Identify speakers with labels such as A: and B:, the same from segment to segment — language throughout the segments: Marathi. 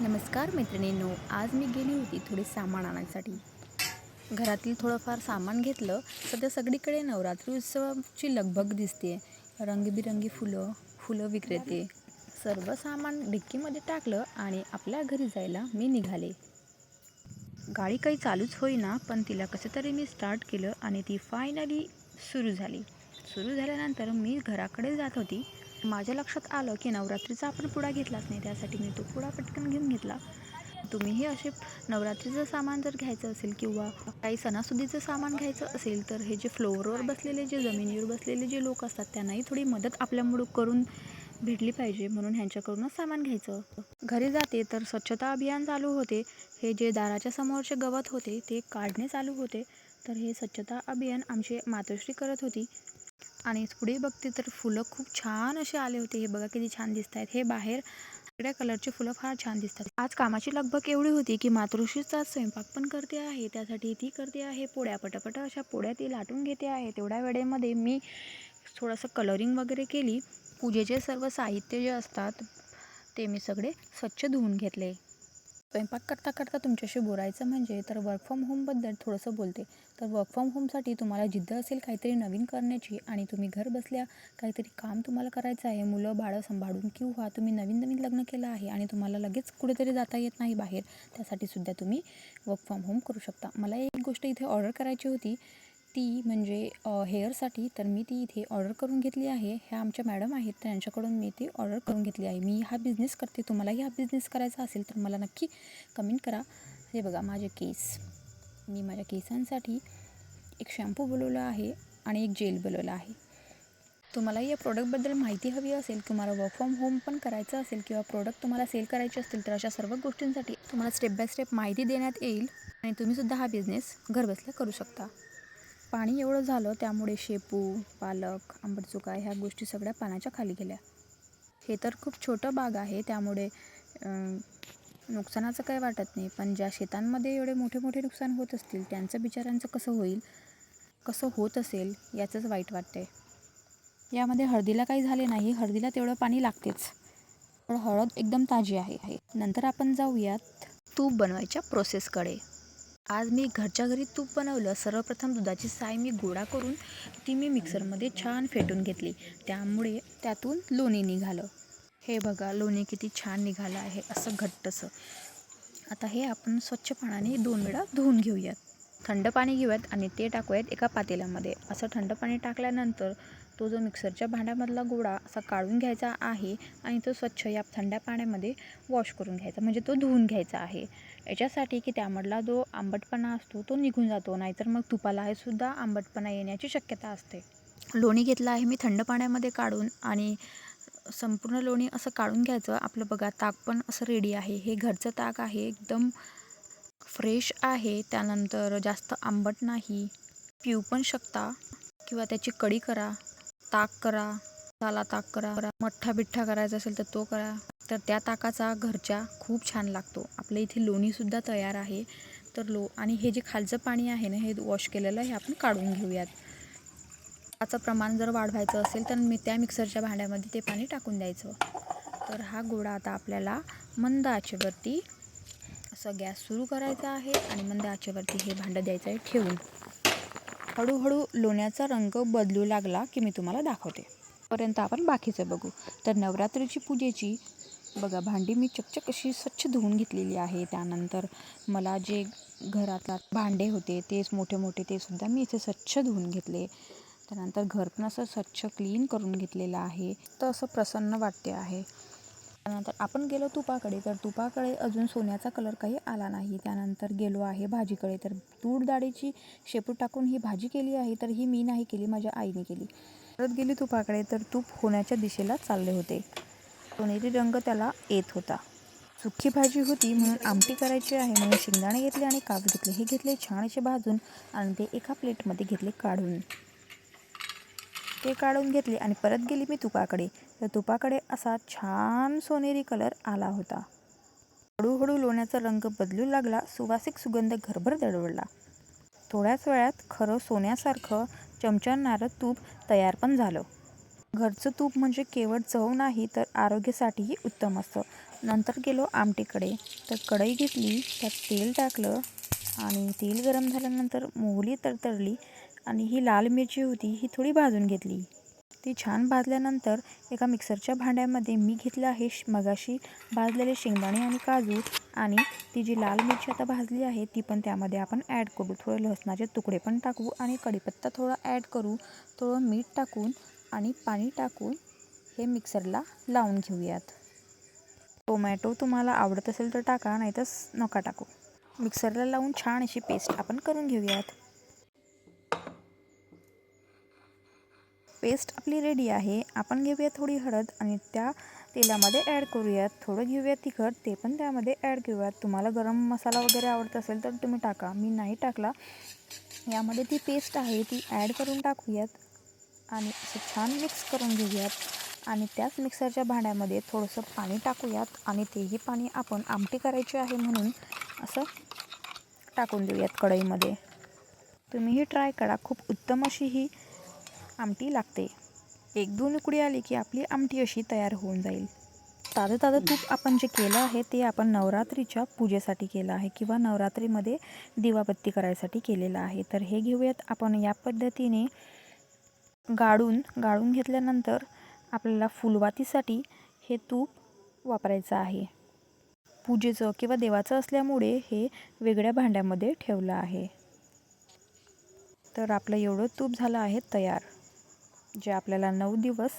A: नमस्कार मैत्रिणींनो, आज मी गेली होती थोडे सामान आणायसाठी. घरातील थोडंफार सामान घेतलं. सध्या सगळीकडे नवरात्री उत्सवाची लगबग दिसते. रंगीबिरंगी फुलं विक्रेते सर्व सामान डिक्कीमध्ये टाकलं आणि आपल्या घरी जायला मी निघाले. गाडी काही चालूच होईना, पण तिला कसं तरी मी स्टार्ट केलं आणि ती फायनली सुरू झाली. सुरू झाल्यानंतर मी घराकडे जात होती. माझ्या लक्षात आलं की नवरात्रीचा आपण पुडा घेतलाच नाही, त्यासाठी मी तो पुडा पटकन घेऊन घेतला. तुम्हीही असे नवरात्रीचं सामान जर घ्यायचं असेल किंवा काही सणासुदीचं सामान घ्यायचं असेल, तर हे जे फ्लोअरवर बसलेले, जे जमिनीवर बसलेले जे लोक असतात, त्यांनाही थोडी मदत आपल्यामुळे करून भेटली पाहिजे, म्हणून ह्यांच्याकडूनच सामान घ्यायचं. घरी जाते तर स्वच्छता अभियान चालू होते. हे जे दाराच्या समोरचे गवत होते ते काढणे चालू होते. तर हे स्वच्छता अभियान आमची मातोश्री करत होती. आणि पुढे बघते तर फुलं खूप छान असे आले होते. हे बघा किती छान दिसत आहेत. हे बाहेर वेगळ्या कलरचे फुलं फार छान दिसतात. आज कामाची लगबग एवढी होती की मातोश्रीचा स्वयंपाक पण करते आहे, त्यासाठी ती करते आहे पोळ्या. पटापट अशा पोळ्या ती लाटून घेते आहे. तेवढ्या वेळेमध्ये मी थोडंसं कलरिंग वगैरे केली. पूजेचे सर्व साहित्य जे असतात ते मी सगळे स्वच्छ धुवून घेतले. स्वयंपाक करता करता तुमच्याशी बोलायचं म्हणजे तर वर्क फ्रॉम होमबद्दल थोडंसं बोलते. तर वर्क फ्रॉम होमसाठी तुम्हाला जिद्द असेल काहीतरी नवीन करण्याची आणि तुम्ही घर बसल्या काहीतरी काम तुम्हाला करायचं आहे, मुलं बाळं सांभाळून, किंवा तुम्ही नवीन लग्न केलं आहे आणि तुम्हाला लगेच कुठेतरी जाता येत नाही बाहेर, त्यासाठी सुद्धा तुम्ही वर्क फ्रॉम होम करू शकता. मला एक गोष्ट इथे ऑर्डर करायची होती, ती म्हणजे हेअरसाठी. तर मी ती इथे ऑर्डर करून घेतली आहे. ह्या आमच्या मॅडम आहेत, त्यांच्याकडून मी ती ऑर्डर करून घेतली आहे. मी हा बिझनेस करते. तुम्हालाही हा बिझनेस करायचा असेल तर मला नक्की कमेंट करा. हे बघा माझे केस. मी माझ्या केसांसाठी एक शॅम्पू बोलवला आहे आणि एक जेल बोलवला आहे. तुम्हालाही या प्रोडक्टबद्दल माहिती हवी असेल, तुम्हाला वर्क फ्रॉम होम पण करायचं असेल किंवा प्रोडक्ट तुम्हाला सेल करायचे असतील, तर अशा सर्व गोष्टींसाठी तुम्हाला स्टेप बाय स्टेप माहिती देण्यात येईल आणि तुम्हीसुद्धा हा बिझनेस घरबसल्या करू शकता. पाणी एवढं झालं त्यामुळे शेपू, पालक, आंबटचुका ह्या गोष्टी सगळ्या पाण्याच्या खाली गेल्या. हे तर खूप छोटं बाग आहे, त्यामुळे नुकसानाचं काही वाटत नाही. पण ज्या शेतांमध्ये एवढे मोठे मोठे नुकसान होत असतील, त्यांचं बिचाऱ्यांचं कसं होईल, कसं होत असेल याचंच वाईट वाटते. यामध्ये हळदीला काही झाले नाही. हळदीला तेवढं पाणी लागतेच, पण हळद एकदम ताजी आहे. नंतर आपण जाऊयात तूप बनवायच्या प्रोसेसकडे. आज मी घरच्या घरी तूप बनवलं. सर्वप्रथम दुधाची साय मी गोळा करून ती मी मिक्सरमध्ये छान फेटून घेतली. त्यामुळे त्यातून लोणी निघालं. हे बघा लोणी किती छान निघालं आहे, असं घट्टसं. आता हे आपण स्वच्छ पाण्याने 2 वेळा धुवून घेऊयात. थंड पाणी घेऊयात आणि ते टाकूयात एका पातेल्यामध्ये. असं थंड पाणी टाकल्यानंतर तो जो मिक्सरच्या भांड्यामधला गोळा असा काढून घ्यायचा आहे आणि तो स्वच्छ या थंड्या पाण्यामध्ये वॉश करून घ्यायचा, म्हणजे तो धुवून घ्यायचा आहे. याच्यासाठी की त्यामधला जो आंबटपणा असतो तो निघून जातो, नाहीतर मग तुपाला हे सुद्धा आंबटपणा येण्याची शक्यता असते. लोणी घेतलं आहे मी थंड पाण्यामध्ये काढून आणि संपूर्ण लोणी असं काढून घ्यायचं. आपलं बघा ताक पण असं रेडी आहे. हे घरचं ताक आहे, एकदम फ्रेश आहे. त्यानंतर जास्त आंबट नाही. पिऊ पण शकता किंवा त्याची कढी करा, ताक करा, मसाला ताक करा, मठ्ठा बिठ्ठा करायचा असेल तर तो करा. तर त्या ताकाचा घरच्या खूप छान लागतो. आपल्या इथे लोणीसुद्धा तयार आहे. तर आणि हे जे खालचं पाणी आहे ना, हे वॉश केलेलं हे आपण काढून घेऊयात. ताकाचं प्रमाण जर वाढवायचं असेल तर त्या मिक्सरच्या भांड्यामध्ये ते पाणी टाकून द्यायचं. तर हा गोळा आता आपल्याला मंद आचेवरती असं गॅस सुरू करायचा आहे आणि मंद आचेवरती हे भांडं द्यायचं आहे ठेवून. हळूहळू लोण्याचा रंग बदलू लागला की मी तुम्हाला दाखवते. पर्यंत आपण बाकीचं बघू. तर नवरात्रीची पूजेची बघा भांडी मी चकचक अशी स्वच्छ धुवून घेतलेली आहे. त्यानंतर मला जे घरातला भांडे होते तेच मोठे ते सुद्धा मी इथे स्वच्छ धुवून घेतले. त्यानंतर घर पण असं स्वच्छ क्लीन करून घेतलेलं आहे. तर असं प्रसन्न वाटते आहे. त्यानंतर आपण गेलो तुपाकडे. तर तुपाकडे अजून सोन्याचा कलर काही आला नाही. त्यानंतर गेलो आहे भाजीकडे. तर तूर डाळीची शेपू टाकून ही भाजी केली आहे. तर ही मी नाही केली, माझ्या आईने केली. परत गेली तुपाकडे. तर तूप होण्याच्या दिशेला चालले होते. सोनेरी रंग त्याला येत होता. सुकी भाजी होती म्हणून आमटी करायची आहे म्हणून शेंगदाणे घेतले आणि काप घेतले. हे घेतले छान असे भाजून आणि ते एका प्लेटमध्ये घेतले काढून. ते काढून घेतले आणि परत गेली मी तुपाकडे. तर तुपाकडे असा छान सोनेरी कलर आला होता. हळूहळू लोण्याचा रंग बदलू लागला. सुवासिक सुगंध घरभर दरवळला. थोड्याच वेळात खरं सोन्यासारखं चमचमणारं तूप तयार पण झालं. घरचं तूप म्हणजे केवळ चव नाही तर आरोग्यासाठीही उत्तम असतं. नंतर गेलो आमटीकडे. तर कढई घेतली, त्यात तेल टाकलं आणि तेल गरम झाल्यानंतर मोहरी तडतडली आणि ही लाल मिरची होती ही थोडी भाजून घेतली. ती छान भाजल्यानंतर एका मिक्सरच्या भांड्यामध्ये मी घेतलं आहे मगाशी भाजलेले शेंगदाणे आणि काजू, आणि ती जी लाल मिरची आता भाजली आहे ती पण त्यामध्ये आपण ॲड करू. थोडे लसणाचे तुकडे पण टाकू आणि कढीपत्ता थोडा ॲड करू. थोडं मीठ टाकून आणि पाणी टाकून हे मिक्सरला लावून घेऊयात. टोमॅटो तुम्हाला आवडत असेल तर टाका, नाहीतर नका टाकू. मिक्सरला लावून छान अशी पेस्ट आपण करून घेऊयात. पेस्ट आपली रेडी आहे. आपण घेऊया थोडी हळद आणि त्या तेलामध्ये ॲड करूयात. थोडं घेऊया तिखट, ते पण त्यामध्ये ॲड करूयात. तुम्हाला गरम मसाला वगैरे आवडत असेल तर तुम्ही टाका, मी नाही टाकला. यामध्ये ती पेस्ट आहे ती ॲड करून टाकूयात आणि असं छान मिक्स करून घेऊयात. आणि त्याच मिक्सरच्या भांड्यामध्ये थोडंसं पाणी टाकूयात आणि तेही पाणी आपण आमटी करायची आहे म्हणून असं टाकून देऊयात कढईमध्ये. तुम्हीही ट्राय करा, खूप उत्तम अशी ही आमटी लागते. 1-2 उकळी आली की आपली आमटी अशी तयार होऊन जाईल. ताजं ताजं तूप आपण जे केलं आहे ते आपण नवरात्रीच्या पूजेसाठी केलं आहे किंवा नवरात्रीमध्ये दिवाबत्ती करायसाठी केलेलं आहे. तर हे घेऊयात आपण या पद्धतीने गाळून घेतल्यानंतर आपल्याला फुलवातीसाठी हे तूप वापरायचं आहे. पूजेचं किंवा देवाचं असल्यामुळे हे वेगळ्या भांड्यामध्ये ठेवलं आहे. तर आपलं एवढं तूप झालं आहे तयार, जे आपल्याला 9 दिवस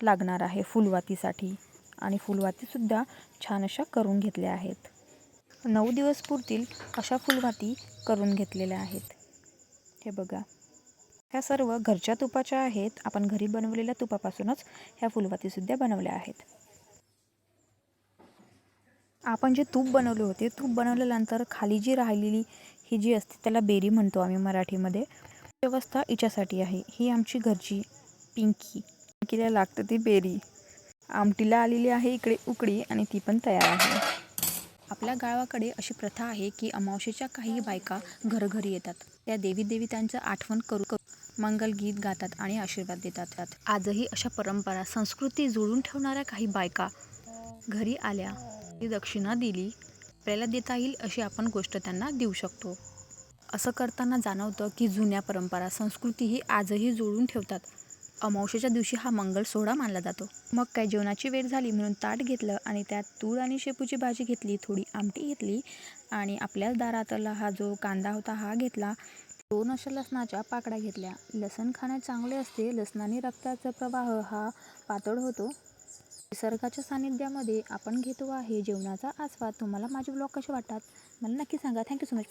A: लागणार आहे फुलवातीसाठी. आणि फुलवातीसुद्धा छान अशा करून घेतल्या आहेत. 9 दिवस पुरतील अशा फुलवाती करून घेतलेल्या आहेत. हे बघा, ह्या सर्व घरच्या तुपाच्या आहेत. आपण घरी बनवलेल्या तुपापासूनच ह्या फुलवातीसुद्धा बनवल्या आहेत. आपण जे तूप बनवले होते, तूप बनवल्यानंतर खाली जी राहिलेली ही जी असते त्याला बेरी म्हणतो आम्ही मराठीमध्ये. व्यवस्था हिच्यासाठी आहे. ही आमची घरची पिंकीला लागतं ती बेरी. आमटीला आलेली आहे इकडे उकळी आणि ती पण तयार आहे. आपल्या गावाकडे अशी प्रथा आहे की अमावस्येच्या काही बायका घरोघरी येतात. त्या देवीदेवतांचं आठवण करू मंगलगीत गातात आणि आशीर्वाद देतात. आजही अशा परंपरा संस्कृती जुळून ठेवणाऱ्या काही बायका घरी आल्या, ती दक्षिणा दिली, आपल्याला देता येईल अशी आपण गोष्ट त्यांना देऊ शकतो. असं करताना जाणवतं की जुन्या परंपरा संस्कृती ही आजही जुळून ठेवतात. अमावस्येच्या दिवशी हा मंगल सोहळा मानला जातो. मग काय, जेवणाची वेळ झाली म्हणून ताट घेतलं आणि त्यात तूर आणि शेपूची भाजी घेतली, थोडी आमटी घेतली आणि आपल्याच दारातला हा जो कांदा होता हा घेतला. 2 अशा लसणाच्या पाकळ्या घेतल्या. लसण खाणे चांगले असते. लसणाने रक्ताचा प्रवाह हा पातळ होतो. निसर्गाच्या सानिध्यामध्ये आपण घेतो आहे जेवणाचा आस्वाद. तुम्हाला माझे ब्लॉग कसे वाटतात मला नक्की सांगा. Thank you so much.